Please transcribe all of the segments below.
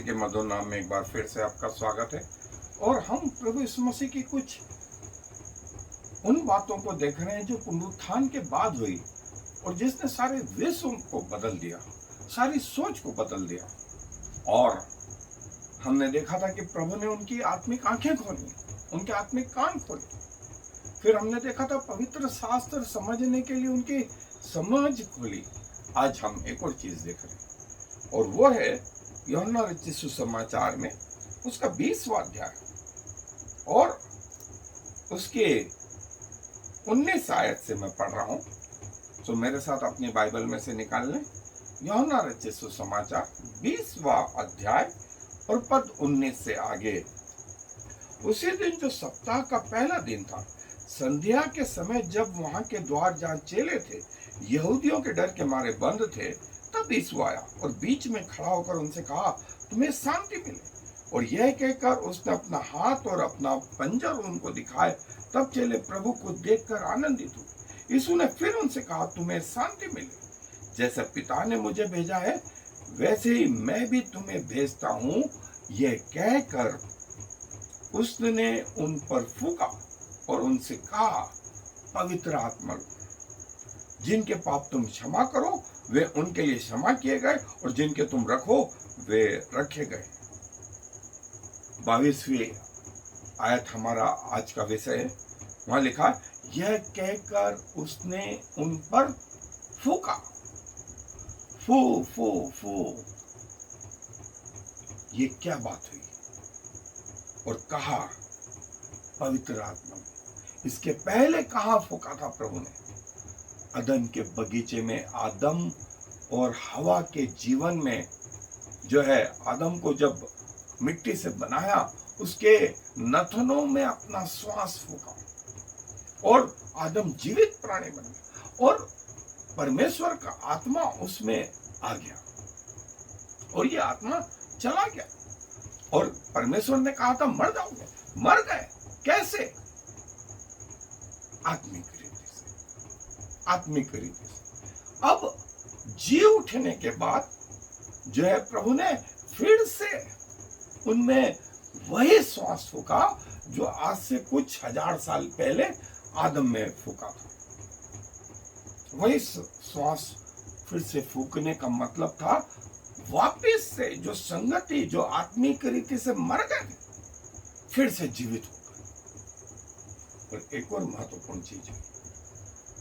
मसीह के मधुर नाम में एक बार फिर से आपका स्वागत है। और हम प्रभु यीशु मसीह की कुछ उन बातों को देख रहे हैं जो पुनरुत्थान के बाद हुई और जिसने सारे विश्व को बदल दिया, सारी सोच को बदल दिया। और हमने देखा था कि प्रभु ने उनकी आत्मिक आंखें खोली, उनके आत्मिक कान खोले। फिर हमने देखा था पवित्र शास्त्र समझने के लिए उनकी समझ खोली। आज हम एक और चीज देख रहे हैं और वो है यूहन्ना रचित सुसमाचार में उसका 20वां अध्याय और उसके 19 आयत से मैं पढ़ रहा हूं। तो मेरे साथ अपनी बाइबल में से निकाल लें। यूहन्ना रचित सुसमाचार 20वां अध्याय और पद 19 से आगे। उसी दिन जो सप्ताह का पहला दिन था, संध्या के समय जब वहां के द्वार जहां चेले थे यहूदियों के डर के मारे बंद थे, तब यीशु आया और बीच में खड़ा होकर उनसे कहा, तुम्हें शांति मिले। और यह कहकर उसने अपना हाथ और अपना पंजर उनको दिखाए। तब चेले प्रभु को देखकर आनंदित हुए। यीशु ने फिर उनसे कहा, तुम्हें शांति मिले। जैसे पिता ने मुझे भेजा है वैसे ही मैं भी तुम्हें भेजता हूं। यह कहकर उसने उन पर फूंका और उनसे कहा, पवित्र आत्मा, जिनके पाप तुम क्षमा करो वे उनके लिए क्षमा किए गए और जिनके तुम रखो वे रखे गए। 22वीं आयत हमारा आज का विषय है। वहां लिखा, यह कहकर उसने उन पर फूंका। फू फू फू। ये क्या बात हुई? और कहा, पवित्र आत्मा। इसके पहले कहां फूंका था प्रभु ने? अदन के बगीचे में आदम और हवा के जीवन में जो है, आदम को जब मिट्टी से बनाया उसके नथनों में अपना श्वास फूंका और आदम जीवित प्राणी बन गया और परमेश्वर का आत्मा उसमें आ गया और ये आत्मा चला गया। और परमेश्वर ने कहा था मर जाओगे, मर गए। कैसे? आत्मिक रीति से, आत्मिक रीति से। अब जी उठने के बाद जो है प्रभु ने फिर से उनमें वही श्वास फूंका जो आज से कुछ हजार साल पहले आदम में फूंका था। वही श्वास फिर से फूंकने का मतलब था वापिस से जो संगति, जो आत्मिक रीति से मर गए फिर से जीवित हो गए। और एक और महत्वपूर्ण चीज है,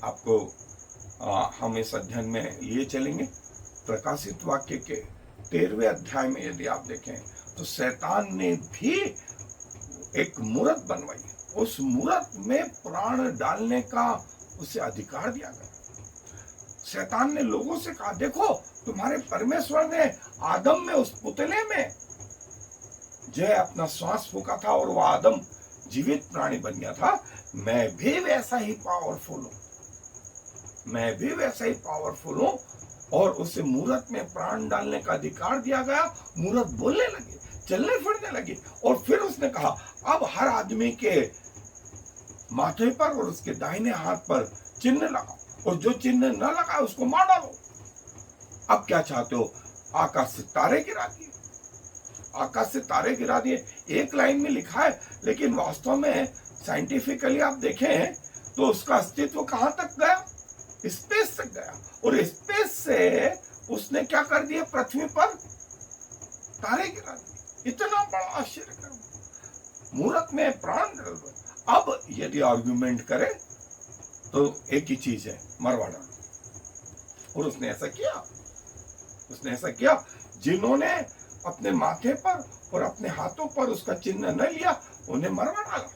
आपको हम इस अध्ययन में लिए चलेंगे। प्रकाशित वाक्य के 13वें अध्याय में यदि आप देखें तो शैतान ने भी एक मूरत बनवाई। उस मूरत में प्राण डालने का उसे अधिकार दिया गया। शैतान ने लोगों से कहा, देखो तुम्हारे परमेश्वर ने आदम में उस पुतले में जो है अपना श्वास फूंका था और वो आदम जीवित प्राणी बन गया था। मैं भी वैसा ही पावरफुल हूं, मैं भी वैसा ही पावरफुल हूं। और उसे मूरत में प्राण डालने का अधिकार दिया गया। मूरत बोलने लगी, चलने फिरने लगी। और फिर उसने कहा, अब हर आदमी के माथे पर और उसके दाहिने हाथ पर चिन्ह लगाओ और जो चिन्ह न लगा उसको मार डालो। अब क्या चाहते हो? आकाश से तारे गिरा दिए, आकाश से तारे गिरा दिए। एक लाइन में लिखा है, लेकिन वास्तव में साइंटिफिकली आप देखें तो उसका अस्तित्व कहां तक गया? स्पेस तक गया। और स्पेस से उसने क्या कर दिया? पृथ्वी पर तारे गिरा दिए। इतना बड़ा आश्चर्य करो, मूरत में प्राण डाल दो। अब यदि आर्गुमेंट करे तो एक ही चीज है, मरवा डालो। और उसने ऐसा किया, उसने ऐसा किया। जिन्होंने अपने माथे पर और अपने हाथों पर उसका चिन्ह न लिया उन्हें मरवा डाला।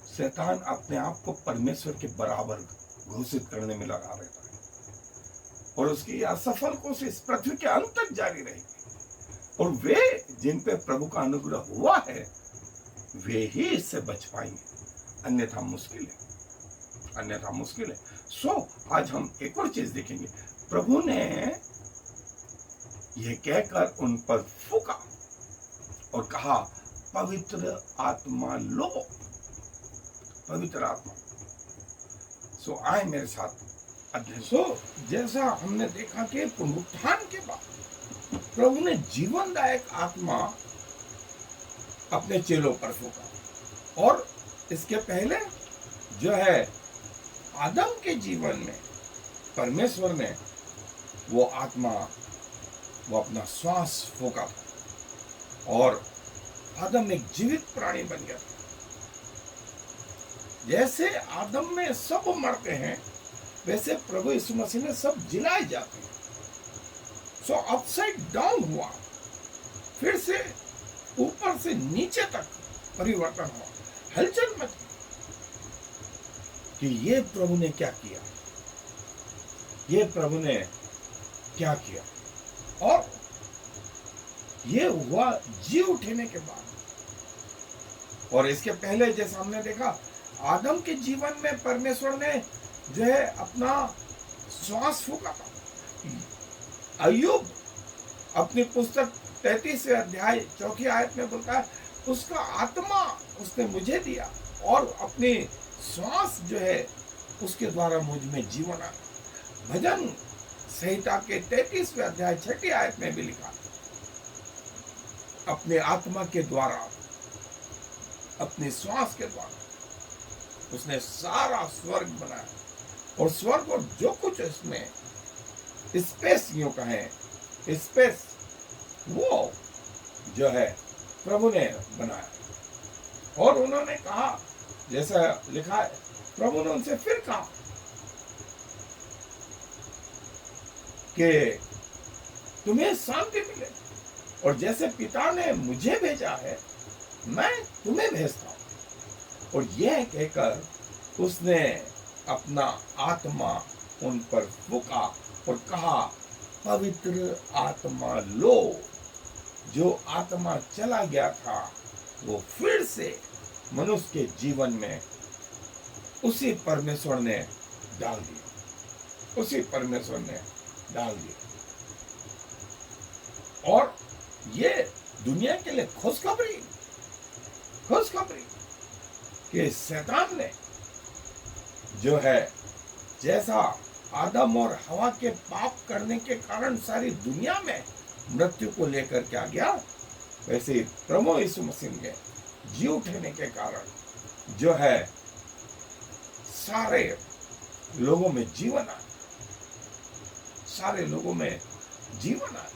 शैतान अपने आप को परमेश्वर के बराबर घोषित करने में लगा रहता है और उसकी असफल कोशिश पृथ्वी के अंत तक जारी रहेगी। और वे जिन पे प्रभु का अनुग्रह हुआ है वे ही इससे बच पाएंगे, अन्यथा मुश्किल है, अन्यथा मुश्किल है। सो आज हम एक और चीज देखेंगे। प्रभु ने यह कहकर उन पर फूंका और कहा, पवित्र आत्मा लो, पवित्र आत्मा। सो आए मेरे साथ अध्ययन। जैसा हमने देखा कि पुनरुत्थान के बाद प्रभु ने जीवनदायक आत्मा अपने चेलों पर फूका। और इसके पहले जो है आदम के जीवन में परमेश्वर ने वो आत्मा, वो अपना श्वास फूका था और आदम एक जीवित प्राणी बन गया था। जैसे आदम में सब मरते हैं, वैसे प्रभु यीशु मसीह में सब जिलाए जाते हैं। सो अपसाइड डाउन हुआ, फिर से ऊपर से नीचे तक परिवर्तन हुआ। हलचल मची कि ये प्रभु ने क्या किया, ये प्रभु ने क्या किया। और ये हुआ जी उठने के बाद। और इसके पहले जैसा हमने देखा, आदम के जीवन में परमेश्वर ने जो है अपना श्वास फूका था। अय्यूब अपनी पुस्तक 33 अध्याय 4 आयत में बोलता है, उसका आत्मा उसने मुझे दिया और अपनी श्वास जो है उसके द्वारा मुझ में जीवन आया। भजन संहिता के 33 अध्याय 6 आयत में भी लिखा, अपने आत्मा के द्वारा, अपने श्वास के द्वारा उसने सारा स्वर्ग बनाया। और स्वर्ग और जो कुछ इसमें स्पेस यूं कहें, स्पेस वो जो है प्रभु ने बनाया। और उन्होंने कहा, जैसा लिखा है, प्रभु ने उनसे फिर कहा कि तुम्हें शांति मिले, और जैसे पिता ने मुझे भेजा है मैं तुम्हें भेजता हूं। और यह कहकर उसने अपना आत्मा उन पर फूका और कहा, पवित्र आत्मा लो। जो आत्मा चला गया था वो फिर से मनुष्य के जीवन में उसी परमेश्वर ने डाल दिया, उसी परमेश्वर ने डाल दिया। और ये दुनिया के लिए खुशखबरी कि शैतान ने जो है, जैसा आदम और हवा के पाप करने के कारण सारी दुनिया में मृत्यु को लेकर के आ गया, वैसे प्रभु यीशु मसीह के जी उठने के कारण जो है सारे लोगों में जीवन आया, सारे लोगों में जीवन आया।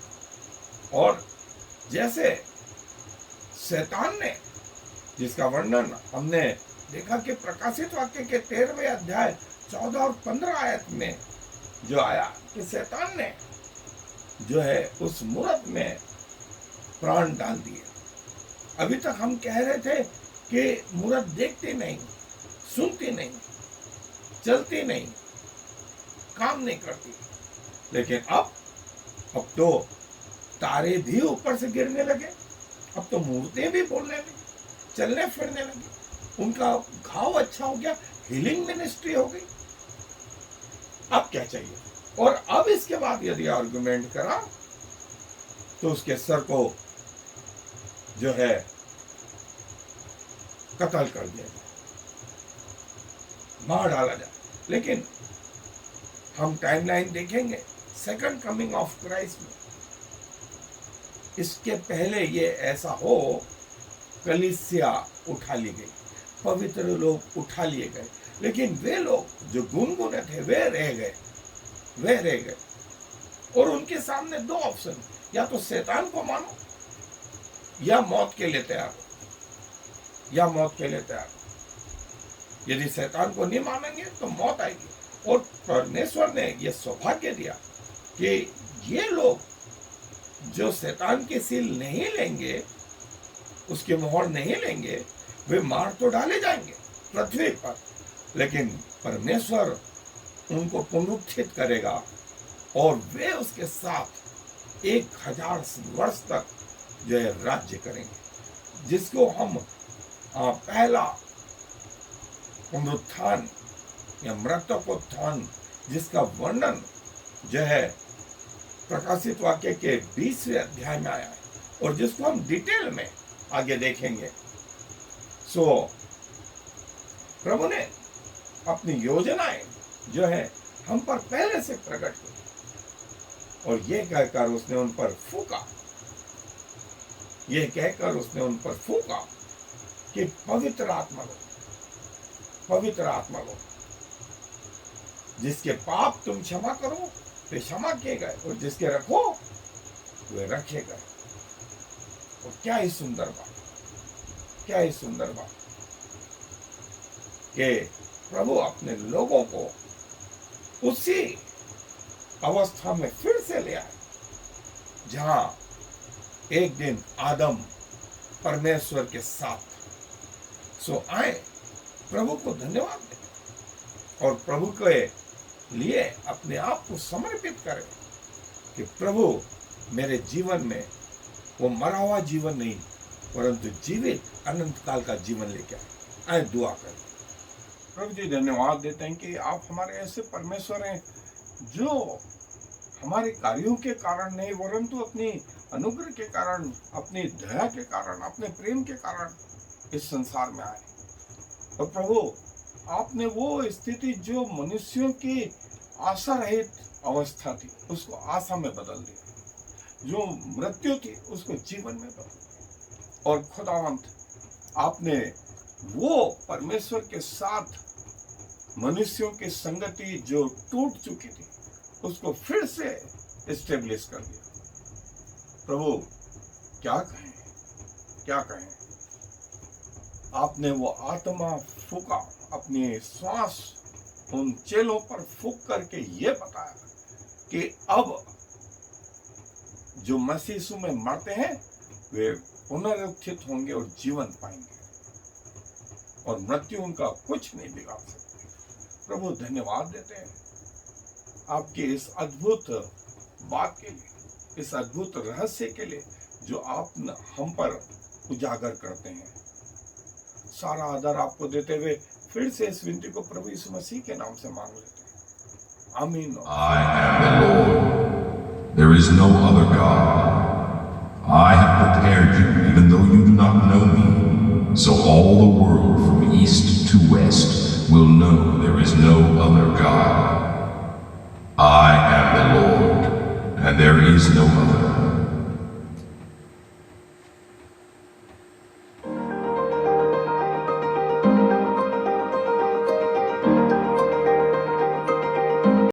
और जैसे शैतान ने, जिसका वर्णन हमने देखा कि प्रकाशित वाक्य के 13वें अध्याय 14 और 15 आयत में जो आया कि शैतान ने जो है उस मूरत में प्राण डाल दिए। अभी तक हम कह रहे थे कि मूरत देखती नहीं, सुनती नहीं, चलती नहीं, काम नहीं करती, लेकिन अब तो तारे भी ऊपर से गिरने लगे, अब तो मूर्तें भी बोलने लगी, चलने फिरने लगी, उनका घाव अच्छा हो गया, हीलिंग मिनिस्ट्री हो गई। अब क्या चाहिए? और अब इसके बाद यदि आर्गुमेंट करा तो उसके सर को जो है कत्ल कर दिया जाए, मार डाला जाए। लेकिन हम टाइमलाइन देखेंगे सेकंड कमिंग ऑफ क्राइस्ट में, इसके पहले ये ऐसा हो, कलीसिया उठा ली गई, पवित्र लोग उठा लिए गए, लेकिन वे लोग जो गुनगुने थे वे रह गए। और उनके सामने दो ऑप्शन, या तो शैतान को मानो या मौत के लिए तैयार हो, या मौत के लिए तैयार हो। यदि शैतान को नहीं मानेंगे तो मौत आएगी। और परमेश्वर ने यह सौभाग्य दिया कि ये लोग जो शैतान की सील नहीं लेंगे, उसकी मोहर नहीं लेंगे, वे मार तो डाले जाएंगे पृथ्वी पर, लेकिन परमेश्वर उनको पुनरुत्थित करेगा और वे उसके साथ 1000 वर्ष तक जो है राज्य करेंगे, जिसको हम पहला पुनरुत्थान या मृतकोत्थान, जिसका वर्णन जो है प्रकाशित वाक्य के 20वें अध्याय में आया है और जिसको हम डिटेल में आगे देखेंगे। सो प्रभु ने अपनी योजनाएं जो है हम पर पहले से प्रकट की, और ये कहकर उसने उन पर फूका, ये कहकर उसने उन पर फूका कि पवित्र आत्मा लो, पवित्र आत्मा लो, जिसके पाप तुम क्षमा करो वे क्षमा किए गए, और जिसके रखो वे रखे गए। और क्या ही सुंदर बात, क्या ही सुंदर बात कि प्रभु अपने लोगों को उसी अवस्था में फिर से ले आए जहां एक दिन आदम परमेश्वर के साथ। सो आए, प्रभु को धन्यवाद दें और प्रभु के लिए अपने आप को समर्पित करें कि प्रभु मेरे जीवन में वो मरा हुआ जीवन नहीं परंतु जीवित अनंत काल का जीवन लेके आए। आए दुआ करें। प्रभु जी धन्यवाद देते हैं कि आप हमारे ऐसे परमेश्वर हैं जो हमारे कार्यों के कारण नहीं परंतु अपनी अनुग्रह के कारण, अपनी दया के कारण, अपने प्रेम के कारण इस संसार में आए। और प्रभु आपने वो स्थिति जो मनुष्यों की आशा रहित अवस्था थी उसको आशा में बदल दिया, जो मृत्यु थी उसको जीवन में बदल दिया। और खुदावंत आपने वो परमेश्वर के साथ मनुष्यों की संगति जो टूट चुकी थी उसको फिर से एस्टेब्लिश कर दिया। प्रभु क्या कहें, क्या कहें। आपने वो आत्मा फूका, अपनी श्वास उन चेलों पर फूक करके ये बताया कि अब जो मसीह यीशु में मरते हैं वे पुनरुत्थित होंगे और जीवन पाएंगे और मृत्यु उनका कुछ नहीं बिगाड़ सकती। प्रभु धन्यवाद देते हैं आपके इस अद्भुत बात के लिए, इस अद्भुत रहस्य के लिए जो आप हम पर उजागर करते हैं। सारा आदर आपको देते हुए फिर से इस विनती को प्रभु यीशु मसीह के नाम से मांग लेते हैं। आमीन। I am the Lord. There is no other God. I have prepared you even though you do not know me, so all the world from east to west will know there is no other God. I am the Lord, and there is no other.